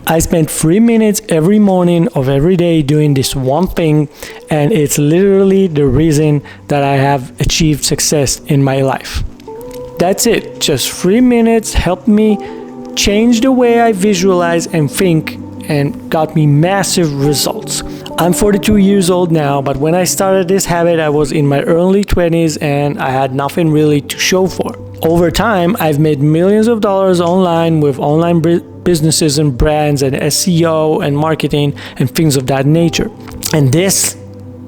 I spend 3 minutes every morning of every day doing this one thing, and it's literally the reason that I have achieved success in my life. That's it. Just 3 minutes helped me change the way I visualize and think, and got me massive results. I'm 42 years old now, but when I started this habit, I was in my early 20s and I had nothing really to show for. Over time, I've made millions of dollars online with online businesses and brands and SEO and marketing and things of that nature. And this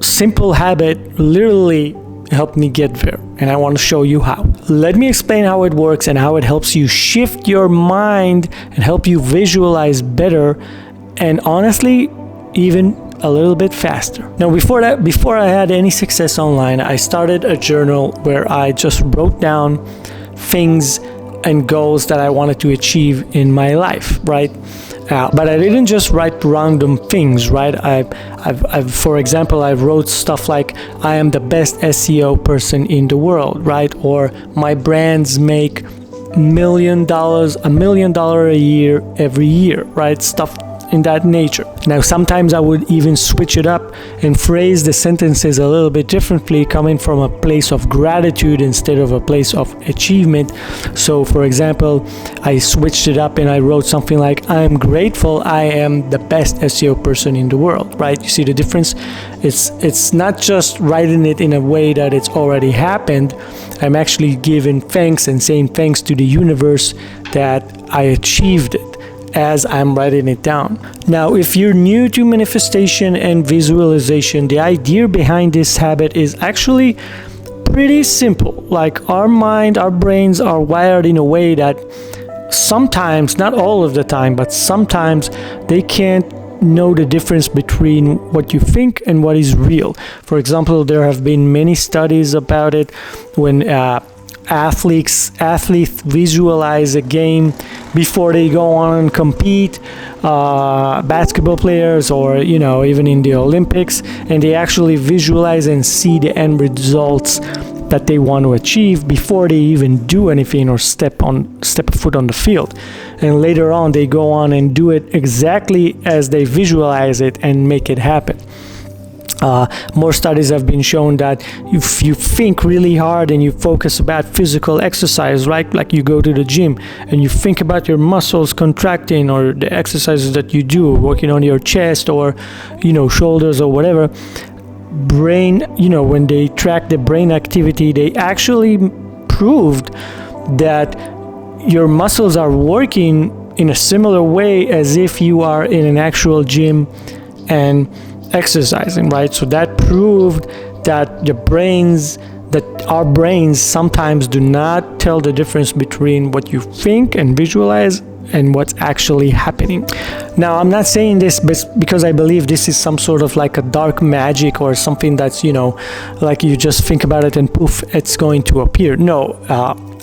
simple habit literally helped me get there, and I want to show you how. Let me explain how it works and how it helps you shift your mind and help you visualize better, and honestly, even a little bit faster. Now, before I had any success online, I started a journal where I just wrote down things and goals that I wanted to achieve in my life, right? But I didn't just write random things, right? For example, I wrote stuff like, I am the best SEO person in the world, right? Or my brands make $1 million a year every year, right? Stuff in that nature. Now, sometimes I would even switch it up and phrase the sentences a little bit differently, coming from a place of gratitude instead of a place of achievement. So, for example, I switched it up and I wrote something like, I am grateful I am the best SEO person in the world, right? You see the difference? It's not just writing it in a way that it's already happened. I'm actually giving thanks and saying thanks to the universe that I achieved it as I'm writing it down. Now, if you're new to manifestation and visualization, the idea behind this habit is actually pretty simple. Like, our mind, our brains are wired in a way that sometimes, not all of the time, but sometimes they can't know the difference between what you think and what is real. For example, there have been many studies about it when athletes visualize a game before they go on and compete, basketball players, or even in the Olympics, and they actually visualize and see the end results that they want to achieve before they even do anything or step a foot on the field. And later on, they go on and do it exactly as they visualize it and make it happen. More studies have been shown that if you think really hard and you focus about physical exercise, right? Like you go to the gym and you think about your muscles contracting, or the exercises that you do, working on your chest or, shoulders or whatever. Brain, when they track the brain activity, they actually proved that your muscles are working in a similar way as if you are in an actual gym and exercising, right? So that proved that our brains sometimes do not tell the difference between what you think and visualize and what's actually happening. Now, I'm not saying this because I believe this is some sort of like a dark magic or something that's, like you just think about it and poof, it's going to appear. No,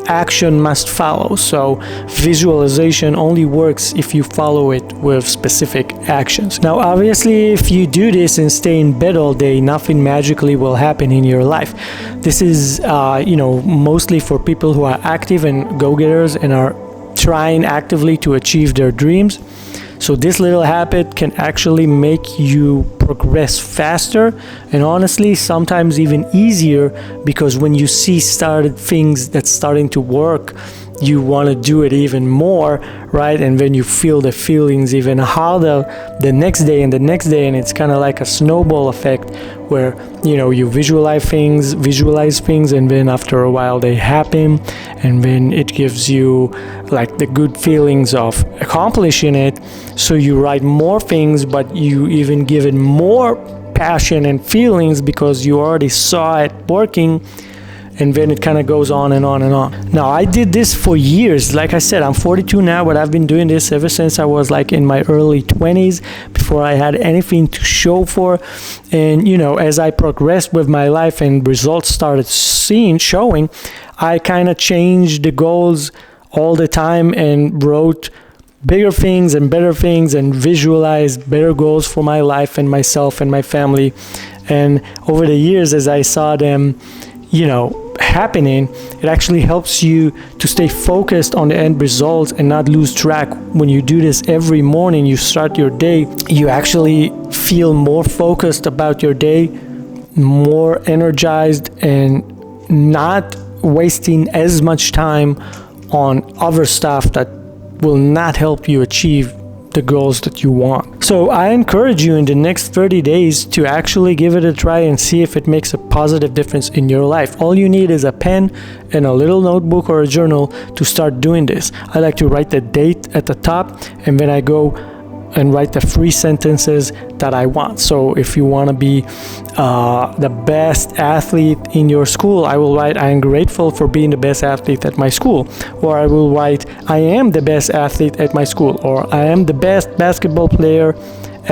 action must follow. So visualization only works if you follow it with specific actions. Now, obviously, if you do this and stay in bed all day, nothing magically will happen in your life. This is, mostly for people who are active and go-getters and are trying actively to achieve their dreams. So this little habit can actually make you progress faster, and honestly, sometimes even easier, because when you see things that's starting to work, you want to do it even more, right? And then you feel the feelings even harder the next day and the next day, and it's kind of like a snowball effect where you visualize things, and then after a while they happen, and then it gives you like the good feelings of accomplishing it. So you write more things, but you even give it more passion and feelings because you already saw it working. And then it kind of goes on and on and on. Now, I did this for years. Like I said, I'm 42 now, but I've been doing this ever since I was like in my early 20s, before I had anything to show for. And, as I progressed with my life and results started showing, I kind of changed the goals all the time and wrote bigger things and better things and visualized better goals for my life and myself and my family. And over the years, as I saw them, happening, it actually helps you to stay focused on the end results and not lose track. When you do this every morning, you start your day, you actually feel more focused about your day, more energized, and not wasting as much time on other stuff that will not help you achieve the goals that you want. So I encourage you in the next 30 days to actually give it a try and see if it makes a positive difference in your life. All you need is a pen and a little notebook or a journal to start doing this. I like to write the date at the top, and then I go and write the 3 sentences that I want. So if you want to be the best athlete in your school, I will write, I am grateful for being the best athlete at my school. Or I will write, I am the best athlete at my school. Or I am the best basketball player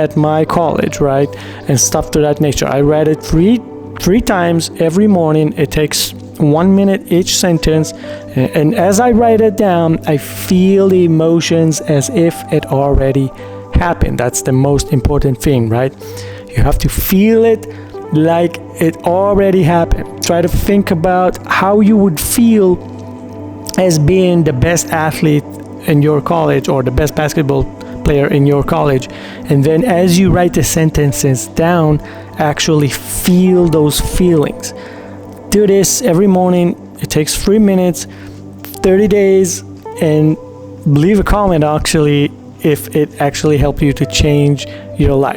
at my college, right? And stuff to that nature. I read it three times every morning. It takes 1 minute each sentence, and as I write it down, I feel the emotions as if it already happened. That's the most important thing, right? You have to feel it like it already happened. Try to think about how you would feel as being the best athlete in your college or the best basketball player in your college, and then as you write the sentences down, actually feel those feelings. Do this every morning. It takes 3 minutes, 30 days, and leave a comment actually if it actually helped you to change your life.